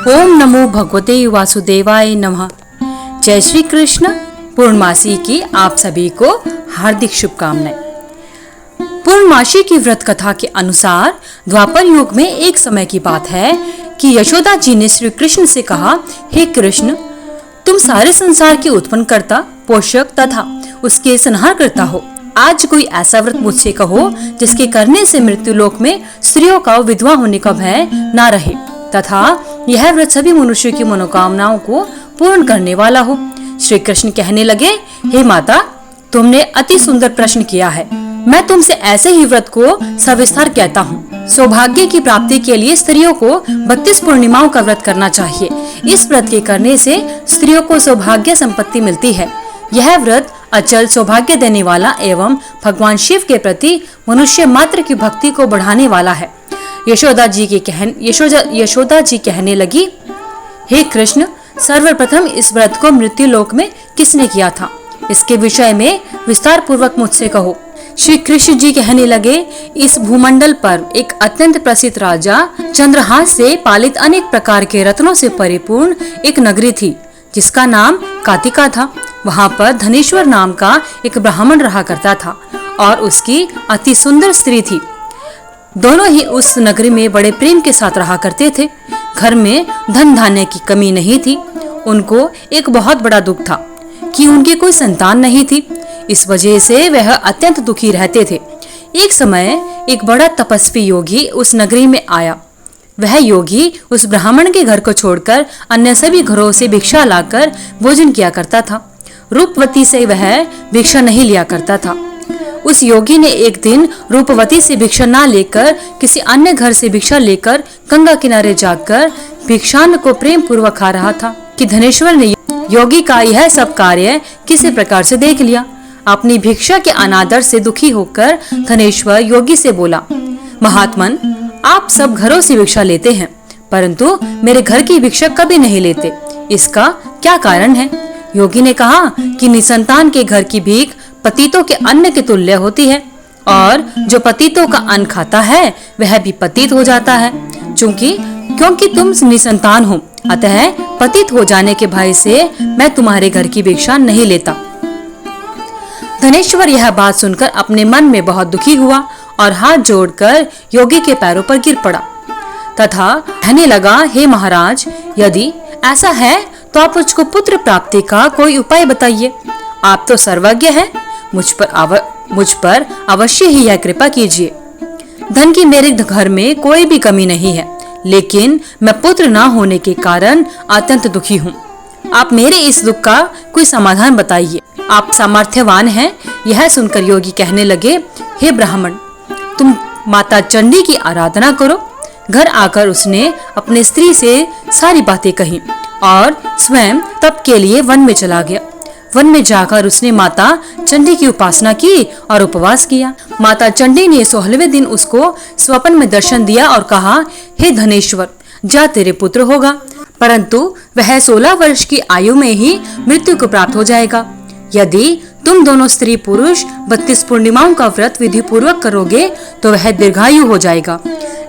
ओम नमो भगवते वासुदेवाय नमः। जय श्री कृष्ण। पूर्णमासी की आप सभी को हार्दिक शुभकामनाएं। पूर्णमासी की व्रत कथा के अनुसार द्वापर युग में एक समय की बात है कि यशोदा जी ने श्री कृष्ण से कहा, हे कृष्ण, तुम सारे संसार के उत्पन्नकर्ता, पोषक तथा उसके संहार करता हो। आज कोई ऐसा व्रत मुझसे कहो जिसके करने से मृत्यु लोक में स्त्रियों का विधवा होने का भय ना रहे तथा यह व्रत सभी मनुष्यों की मनोकामनाओं को पूर्ण करने वाला हो। श्री कृष्ण कहने लगे, हे माता, तुमने अति सुंदर प्रश्न किया है। मैं तुमसे ऐसे ही व्रत को सविस्तार कहता हूँ। सौभाग्य की प्राप्ति के लिए स्त्रियों को 32 पूर्णिमाओं का व्रत करना चाहिए। इस व्रत के करने से स्त्रियों को सौभाग्य संपत्ति मिलती है। यह व्रत अचल सौभाग्य देने वाला एवं भगवान शिव के प्रति मनुष्य मात्र की भक्ति को बढ़ाने वाला है। यशोदा जी कहने लगी, हे कृष्ण, सर्वप्रथम इस व्रत को मृत्यु लोक में किसने किया था? इसके विषय में विस्तार पूर्वक मुझसे कहो। श्री कृष्ण जी कहने लगे, इस भूमंडल पर एक अत्यंत प्रसिद्ध राजा चंद्रहास से पालित अनेक प्रकार के रत्नों से परिपूर्ण एक नगरी थी जिसका नाम कातिका था। वहाँ पर धनेश्वर नाम का एक ब्राह्मण रहा करता था और उसकी अति सुंदर स्त्री थी। दोनों ही उस नगरी में बड़े प्रेम के साथ रहा करते थे। घर में धन धान्य की कमी नहीं थी। उनको एक बहुत बड़ा दुख था कि उनकी कोई संतान नहीं थी। इस वजह से वह अत्यंत दुखी रहते थे। एक समय एक बड़ा तपस्वी योगी उस नगरी में आया। वह योगी उस ब्राह्मण के घर को छोड़कर अन्य सभी घरों से भिक्षा लाकर भोजन किया करता था। रूपवती से वह भिक्षा नहीं लिया करता था। उस योगी ने एक दिन रूपवती से भिक्षा ना लेकर किसी अन्य घर से भिक्षा लेकर गंगा किनारे जाकर भिक्षान्न को प्रेम पूर्वक खा रहा था कि धनेश्वर ने योगी का यह सब कार्य किसी प्रकार से देख लिया। अपनी भिक्षा के अनादर से दुखी होकर धनेश्वर योगी से बोला, महात्मन, आप सब घरों से भिक्षा लेते हैं परंतु मेरे घर की भिक्षा कभी नहीं लेते। इसका क्या कारण है? योगी ने कहा कि निसंतान के घर की भीख पतितों के अन्न के तुल्य होती है और जो पतितों का अन्न खाता है वह भी पतित हो जाता है। क्योंकि तुम निसंतान हो, अतः पतित हो जाने के भय से मैं तुम्हारे घर की भिक्षा नहीं लेता। धनेश्वर यह बात सुनकर अपने मन में बहुत दुखी हुआ और हाथ जोड़कर योगी के पैरों पर गिर पड़ा तथा कहने लगा, हे महाराज, यदि ऐसा है तो आप मुझको पुत्र प्राप्ति का कोई उपाय बताइए। आप तो सर्वज्ञ हैं, मुझ पर अवश्य ही यह कृपा कीजिए। धन की मेरे घर में कोई भी कमी नहीं है, लेकिन मैं पुत्र न होने के कारण अत्यंत दुखी हूँ। आप मेरे इस दुख का कोई समाधान बताइए। आप सामर्थ्यवान हैं। यह सुनकर योगी कहने लगे, हे ब्राह्मण, तुम माता चंडी की आराधना करो। घर आकर उसने अपने स्त्री से सारी बातें कही और स्वयं तप के लिए वन में चला गया। वन में जाकर उसने माता चंडी की उपासना की और उपवास किया। माता चंडी ने 16वें दिन उसको स्वप्न में दर्शन दिया और कहा, हे धनेश्वर, जा तेरे पुत्र होगा, परंतु वह 16 वर्ष की आयु में ही मृत्यु को प्राप्त हो जाएगा। यदि तुम दोनों स्त्री पुरुष 32 पूर्णिमाओं का व्रत विधि पूर्वक करोगे तो वह दीर्घायु हो जाएगा।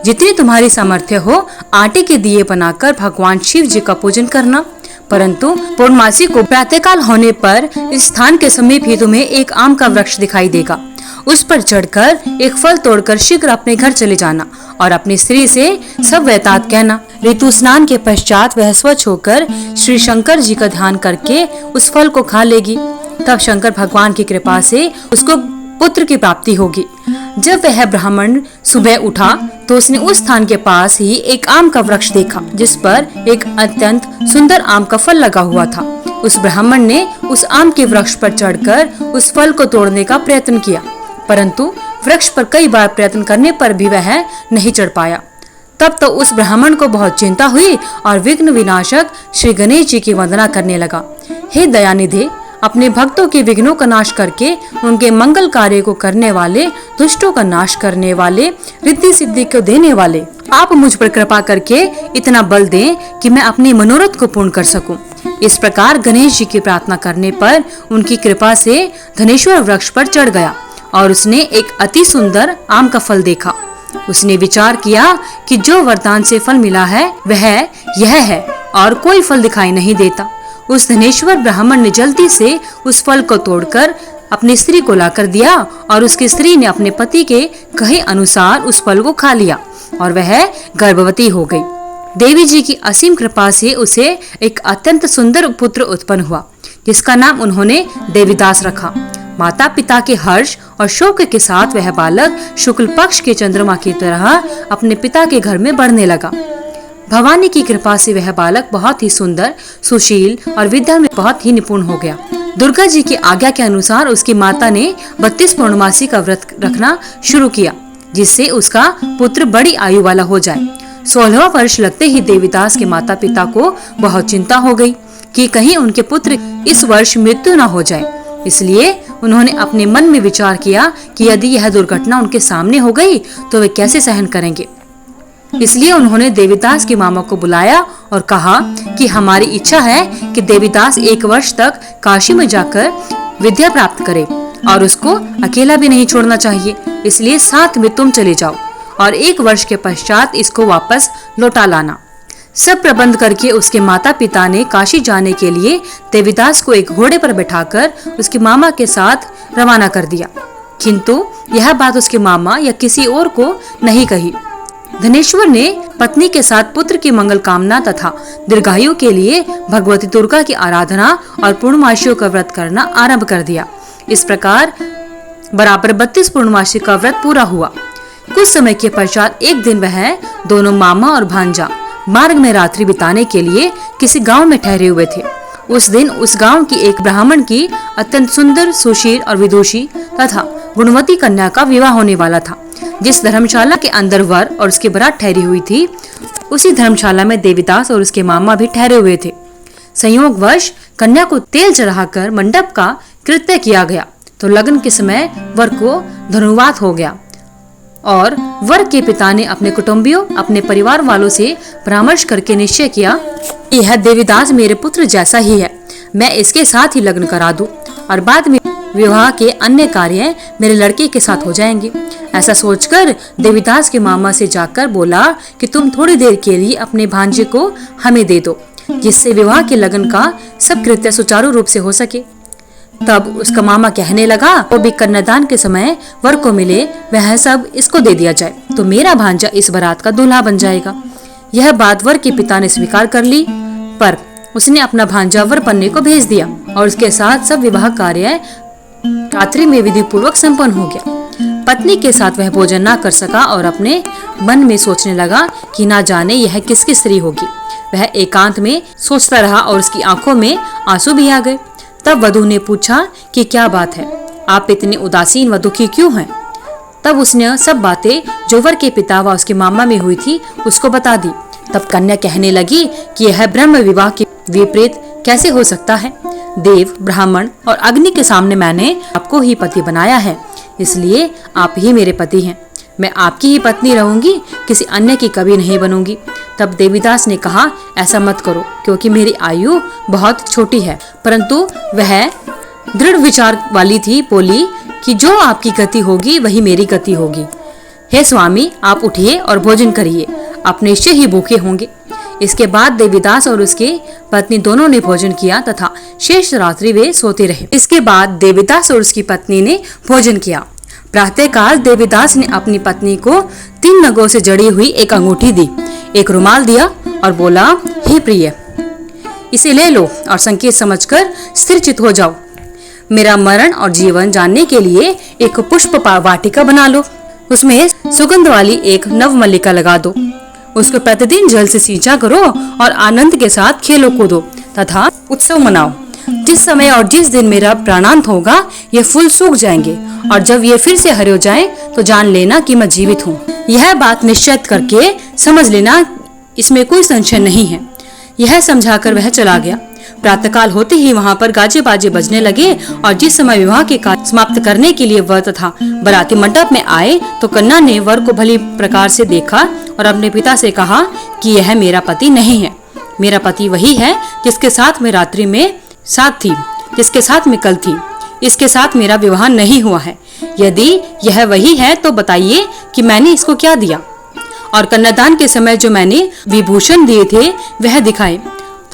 जितनी तुम्हारी सामर्थ्य हो, आटे के दिए बनाकर भगवान शिव जी का पूजन करना। परंतु पूर्णमासी को प्रातःकाल होने पर इस स्थान के समीप ही तुम्हें एक आम का वृक्ष दिखाई देगा। उस पर चढ़कर एक फल तोड़कर शीघ्र अपने घर चले जाना और अपनी स्त्री से सब वृतांत कहना। ऋतु स्नान के पश्चात वह स्वच्छ होकर श्री शंकर जी का ध्यान करके उस फल को खा लेगी। तब शंकर भगवान की कृपा से उसको पुत्र की प्राप्ति होगी। जब वह ब्राह्मण सुबह उठा तो उसने उस स्थान के पास ही एक आम का वृक्ष देखा जिस पर एक अत्यंत सुंदर आम का फल लगा हुआ था। उस ब्राह्मण ने उस आम के वृक्ष पर चढ़कर उस फल को तोड़ने का प्रयत्न किया, परंतु वृक्ष पर कई बार प्रयत्न करने पर भी वह नहीं चढ़ पाया। तब तो उस ब्राह्मण को बहुत चिंता हुई और विघ्न विनाशक श्री गणेश जी की वंदना करने लगा। हे दयानिधे, अपने भक्तों के विघ्नों का नाश करके उनके मंगल कार्य को करने वाले, दुष्टों का नाश करने वाले, रिद्धि सिद्धि को देने वाले, आप मुझ पर कृपा करके इतना बल दें कि मैं अपने मनोरथ को पूर्ण कर सकूं। इस प्रकार गणेश जी की प्रार्थना करने पर उनकी कृपा से धनेश्वर वृक्ष पर चढ़ गया और उसने एक अति सुंदर आम का फल देखा। उसने विचार किया कि जो वरदान से फल मिला है वह यह है और कोई फल दिखाई नहीं देता। उस धनेश्वर ब्राह्मण ने जल्दी से उस फल को तोड़कर अपनी स्त्री को लाकर दिया और उसकी स्त्री ने अपने पति के कहे अनुसार उस फल को खा लिया और वह गर्भवती हो गई। देवी जी की असीम कृपा से उसे एक अत्यंत सुंदर पुत्र उत्पन्न हुआ, जिसका नाम उन्होंने देवीदास रखा। माता पिता के हर्ष और शोक के साथ वह बालक शुक्ल पक्ष के चंद्रमा की तरह अपने पिता के घर में बढ़ने लगा। भवानी की कृपा से वह बालक बहुत ही सुंदर, सुशील और विद्या में बहुत ही निपुण हो गया। दुर्गा जी की आज्ञा के अनुसार उसकी माता ने 32 पूर्णमासी का व्रत रखना शुरू किया, जिससे उसका पुत्र बड़ी आयु वाला हो जाए। 16वां वर्ष लगते ही देवीदास के माता पिता को बहुत चिंता हो गई कि कहीं उनके पुत्र इस वर्ष मृत्यु न हो जाए। इसलिए उन्होंने अपने मन में विचार किया कि यदि यह दुर्घटना उनके सामने हो गई तो वे कैसे सहन करेंगे। इसलिए उन्होंने देवीदास की मामा को बुलाया और कहा कि हमारी इच्छा है कि देवीदास 1 वर्ष तक काशी में जाकर विद्या प्राप्त करे और उसको अकेला भी नहीं छोड़ना चाहिए। इसलिए साथ में तुम चले जाओ और 1 वर्ष के पश्चात इसको वापस लौटा लाना। सब प्रबंध करके उसके माता पिता ने काशी जाने के लिए देवीदास को एक घोड़े पर बैठाकर उसके मामा के साथ रवाना कर दिया। किंतु यह बात उसके मामा या किसी और को नहीं कही। धनेश्वर ने पत्नी के साथ पुत्र की मंगल कामना तथा दीर्घायु के लिए भगवती दुर्गा की आराधना और पूर्णमासियों का व्रत करना आरंभ कर दिया। इस प्रकार बराबर 32 पूर्णमासी का व्रत पूरा हुआ। कुछ समय के पश्चात एक दिन वह दोनों मामा और भांजा मार्ग में रात्रि बिताने के लिए किसी गांव में ठहरे हुए थे। उस दिन उस गांव की एक ब्राह्मण की अत्यंत सुंदर, सुशील और विदुषी तथा गुणवती कन्या का विवाह होने वाला था। जिस धर्मशाला के अंदर वर और उसकी बारात ठहरी हुई थी, उसी धर्मशाला में देवीदास और उसके मामा भी ठहरे हुए थे। संयोगवश कन्या को तेल चढ़ाकर मंडप का कृत्य किया गया तो लगन के समय वर को धनुवात हो गया और वर के पिता ने अपने कुटुंबियों, अपने परिवार वालों से परामर्श करके निश्चय किया, यह देवीदास मेरे पुत्र जैसा ही है, मैं इसके साथ ही लग्न करा दूं और बाद में विवाह के अन्य कार्य मेरे लड़के के साथ हो जाएंगे। ऐसा सोचकर देवीदास के मामा से जाकर बोला कि तुम थोड़ी देर के लिए अपने भांजे को हमें दे दो, जिससे विवाह के लगन का सब कृत्य सुचारू रूप से हो सके। तब उसका मामा कहने लगा, वो भी कन्यादान के समय वर को मिले वह सब इसको दे दिया जाए तो मेरा भांजा इस बारात का दूल्हा बन जाएगा। यह बात वर के पिता ने स्वीकार कर ली, पर उसने अपना भांजा वर बनने को भेज दिया और उसके साथ सब विवाह कार्य रात्रि में विधि पूर्वक संपन्न हो गया। पत्नी के साथ वह भोजन ना कर सका और अपने मन में सोचने लगा कि ना जाने यह किसकी स्त्री होगी। वह एकांत में सोचता रहा और उसकी आंखों में आंसू भी आ गए। तब वधू ने पूछा कि क्या बात है, आप इतने उदासीन व दुखी क्यों हैं? तब उसने सब बातें जो वर के पिता व उसके मामा में हुई थी उसको बता दी। तब कन्या कहने लगी कि यह ब्रह्म विवाह के विपरीत कैसे हो सकता है। देव, ब्राह्मण और अग्नि के सामने मैंने आपको ही पति बनाया है, इसलिए आप ही मेरे पति हैं। मैं आपकी ही पत्नी रहूंगी, किसी अन्य की कभी नहीं बनूंगी। तब देवीदास ने कहा, ऐसा मत करो, क्योंकि मेरी आयु बहुत छोटी है। परंतु वह दृढ़ विचार वाली थी, बोली कि जो आपकी गति होगी वही मेरी गति होगी। हे स्वामी, आप उठिए और भोजन करिए, आप निश्चय ही भूखे होंगे। इसके बाद देवीदास और उसके पत्नी दोनों ने भोजन किया तथा शेष रात्रि वे सोते रहे। इसके बाद देवीदास और उसकी पत्नी ने भोजन किया। प्रातःकाल देवीदास ने अपनी पत्नी को 3 नगों से जड़ी हुई एक अंगूठी दी, एक रुमाल दिया और बोला, हे प्रिय, इसे ले लो और संकेत समझकर स्थिर चित हो जाओ। मेरा मरण और जीवन जानने के लिए एक पुष्प वाटिका बना लो, उसमें सुगंध वाली एक नव मल्लिका लगा दो, उसको प्रतिदिन जल से सींचा करो और आनंद के साथ खेलो कूदो तथा उत्सव मनाओ। जिस समय और जिस दिन मेरा प्राणांत होगा ये फूल सूख जाएंगे और जब ये फिर से हरे हो जाएं तो जान लेना कि मैं जीवित हूँ। यह बात निश्चित करके समझ लेना, इसमें कोई संशय नहीं है। यह समझाकर वह चला गया। प्रातःकाल होते ही वहाँ पर गाजे बाजे बजने लगे और जिस समय विवाह के कार्य समाप्त करने के लिए वर तथा बराती मंडप में आए तो कन्या ने वर को भली प्रकार से देखा और अपने पिता से कहा कि यह मेरा पति नहीं है। मेरा पति वही है जिसके साथ मैं रात्रि में साथ थी, जिसके साथ मैं कल थी। इसके साथ मेरा विवाह नहीं हुआ है। यदि यह वही है तो बताइए कि मैंने इसको क्या दिया, और कन्यादान के समय जो मैंने विभूषण दिए थे वह दिखाए,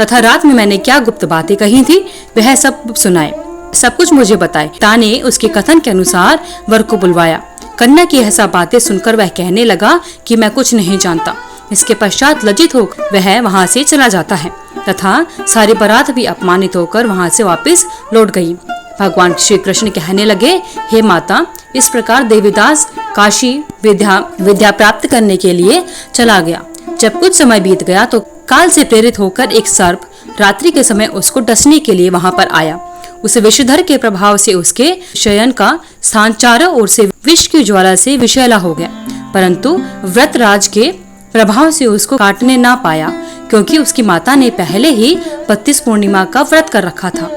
तथा रात में मैंने क्या गुप्त बातें कही थी वह सब सुनाए, सब कुछ मुझे बताए। पिता ने उसके कथन के अनुसार वर को बुलवाया। कन्या की ऐसा बातें सुनकर वह कहने लगा कि मैं कुछ नहीं जानता। इसके पश्चात लज्जित हो वह वहाँ से चला जाता है तथा सारी बारात भी अपमानित होकर वहाँ से वापस लौट गई। भगवान श्री कृष्ण कहने लगे, हे माता, इस प्रकार देवीदास काशी विद्या प्राप्त करने के लिए चला गया। जब कुछ समय बीत गया तो काल से प्रेरित होकर एक सर्प रात्रि के समय उसको डसने के लिए वहां पर आया। उस विषधर के प्रभाव से उसके शयन का स्थान चारों ओर से विष की ज्वाला से विषैला हो गया, परंतु व्रतराज के प्रभाव से उसको काटने ना पाया, क्योंकि उसकी माता ने पहले ही 32 पूर्णिमा का व्रत कर रखा था।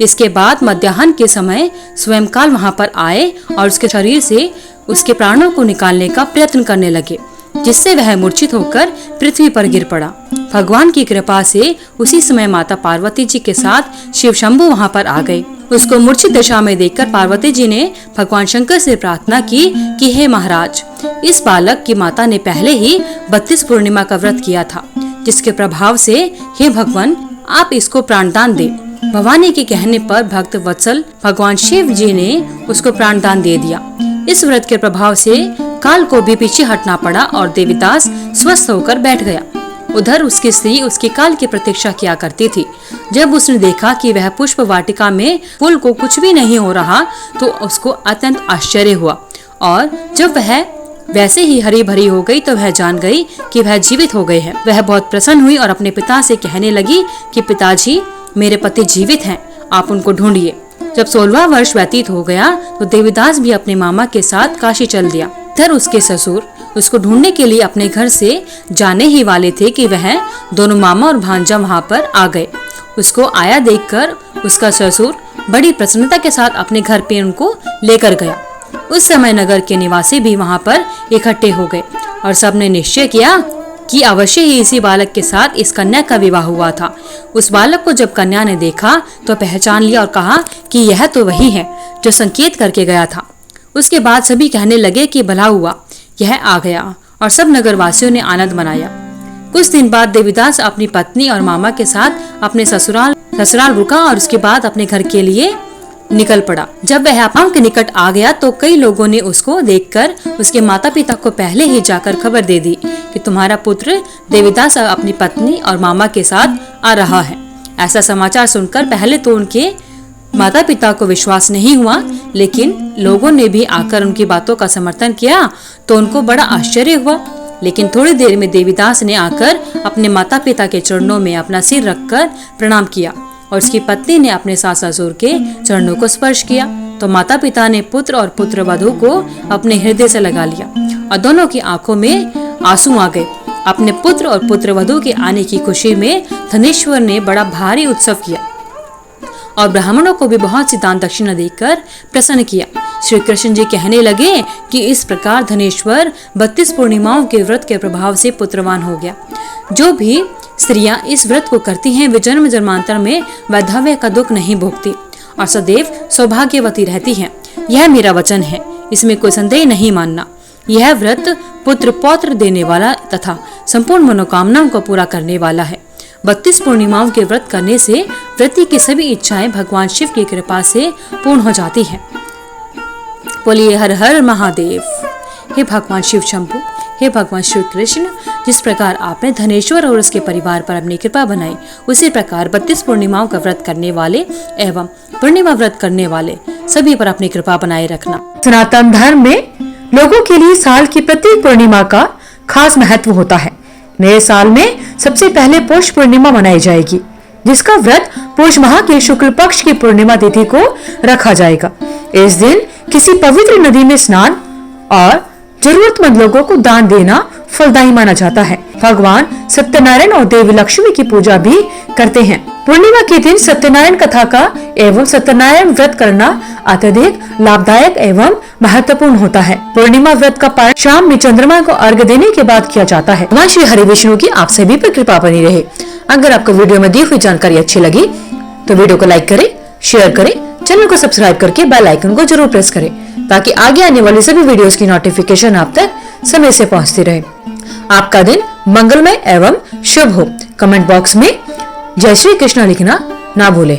इसके बाद मध्याह्न के समय स्वयंकाल वहां पर आए और उसके शरीर से उसके प्राणों को निकालने का प्रयत्न करने लगे, जिससे वह मूर्छित होकर पृथ्वी पर गिर पड़ा। भगवान की कृपा से उसी समय माता पार्वती जी के साथ शिव शंभु वहां पर आ गए। उसको मूर्छित दशा में देखकर पार्वती जी ने भगवान शंकर से प्रार्थना की कि हे महाराज, इस बालक की माता ने पहले ही 32 पूर्णिमा का व्रत किया था, जिसके प्रभाव से हे भगवान आप इसको प्राणदान दे। भवानी के कहने पर भक्त वत्सल भगवान शिव जी ने उसको प्राणदान दे दिया। इस व्रत के प्रभाव से काल को भी पीछे हटना पड़ा और देवीदास स्वस्थ होकर बैठ गया। उधर उसकी स्त्री उसके काल की प्रतीक्षा किया करती थी। जब उसने देखा कि वह पुष्प वाटिका में फूल को कुछ भी नहीं हो रहा तो उसको अत्यंत आश्चर्य हुआ, और जब वह वैसे ही हरी भरी हो गई तो वह जान गई कि वह जीवित हो गए हैं। वह बहुत प्रसन्न हुई और अपने पिता से कहने लगी कि पिताजी, मेरे पति जीवित हैं, आप उनको ढूंढिए। जब 16वां वर्ष व्यतीत हो गया तो देवीदास भी अपने मामा के साथ काशी चल दिया। इधर उसके ससुर उसको ढूंढने के लिए अपने घर से जाने ही वाले थे कि वह दोनों मामा और भांजा वहां पर आ गए। उसको आया देखकर उसका ससुर बड़ी प्रसन्नता के साथ अपने घर पे उनको लेकर गया। उस समय नगर के निवासी भी वहां पर इकट्ठे हो गए और सबने निश्चय किया कि अवश्य ही इसी बालक के साथ इस कन्या का विवाह हुआ था। उस बालक को जब कन्या ने देखा तो पहचान लिया और कहा कि यह तो वही है जो संकेत करके गया था। उसके बाद सभी कहने लगे कि भला हुआ, यह आ गया, और सब नगरवासियों ने आनंद मनाया। कुछ दिन बाद देवीदास अपनी पत्नी और मामा के साथ अपने ससुराल रुका और उसके बाद अपने घर के लिए निकल पड़ा। जब वह अपने के निकट आ गया तो कई लोगों ने उसको देखकर उसके माता पिता को पहले ही जाकर खबर दे दी कि तुम्हारा पुत्र देवीदास अपनी पत्नी और मामा के साथ आ रहा है। ऐसा समाचार सुनकर पहले तो उनके माता पिता को विश्वास नहीं हुआ, लेकिन लोगों ने भी आकर उनकी बातों का समर्थन किया तो उनको बड़ा आश्चर्य हुआ। लेकिन थोड़ी देर में देवीदास ने आकर अपने माता पिता के चरणों में अपना सिर रखकर प्रणाम किया और उसकी पत्नी ने अपने सास ससुर के चरणों को स्पर्श किया तो माता पिता ने पुत्र और पुत्र वधू को अपने हृदय से लगा लिया और दोनों की आंखों में आंसू आ गए। अपने पुत्र और पुत्र वधू के आने की खुशी में धनेश्वर ने बड़ा भारी उत्सव किया और ब्राह्मणों को भी बहुत सी दान दक्षिणा देकर प्रसन्न किया। श्री कृष्ण जी कहने लगे कि इस प्रकार धनेश्वर 32 पूर्णिमाओं के व्रत के प्रभाव से पुत्रवान हो गया। जो भी स्त्रियां इस व्रत को करती हैं वे जन्म जन्मांतर में वैधव्य का दुख नहीं भोगती और सदैव सौभाग्यवती रहती हैं। यह मेरा वचन है, इसमें कोई संदेह नहीं मानना। यह व्रत पुत्र पौत्र देने वाला तथा संपूर्ण मनोकामनाओं को पूरा करने वाला है। 32 पूर्णिमाओं के व्रत करने से व्रती की सभी इच्छाएं भगवान शिव की कृपा से पूर्ण हो जाती हैं। बोलिए हर हर महादेव। हे भगवान शिव शंभु, हे भगवान श्री कृष्ण, जिस प्रकार आपने धनेश्वर और उसके परिवार पर अपनी कृपा बनाई, उसी प्रकार 32 पूर्णिमाओं का व्रत करने वाले एवं पूर्णिमा व्रत करने वाले सभी पर अपनी कृपा बनाए रखना। सनातन धर्म में लोगों के लिए साल की प्रत्येक पूर्णिमा का खास महत्व होता है। नए साल में सबसे पहले पौष पूर्णिमा मनाई जाएगी, जिसका व्रत पौष माह के शुक्ल पक्ष की पूर्णिमा तिथि को रखा जाएगा। इस दिन किसी पवित्र नदी में स्नान और जरूरतमंद लोगों को दान देना फलदायी माना जाता है। भगवान सत्यनारायण और देवी लक्ष्मी की पूजा भी करते हैं। पूर्णिमा के दिन सत्यनारायण कथा का एवं सत्यनारायण व्रत करना अत्यधिक लाभदायक एवं महत्वपूर्ण होता है। पूर्णिमा व्रत का पारण शाम में चंद्रमा को अर्घ्य देने के बाद किया जाता है। भगवान श्री हरि विष्णु की आप सभी पर कृपा बनी रहे। अगर आपको वीडियो में दी हुई जानकारी अच्छी लगी तो वीडियो को लाइक करें, शेयर करें, चैनल को सब्सक्राइब करके बेल आइकन को जरूर प्रेस करें ताकि आगे आने वाली सभी वीडियोस की नोटिफिकेशन आप तक समय से पहुंचती रहे। आपका दिन मंगलमय एवं शुभ हो। कमेंट बॉक्स में जय श्री कृष्ण लिखना ना भूलें।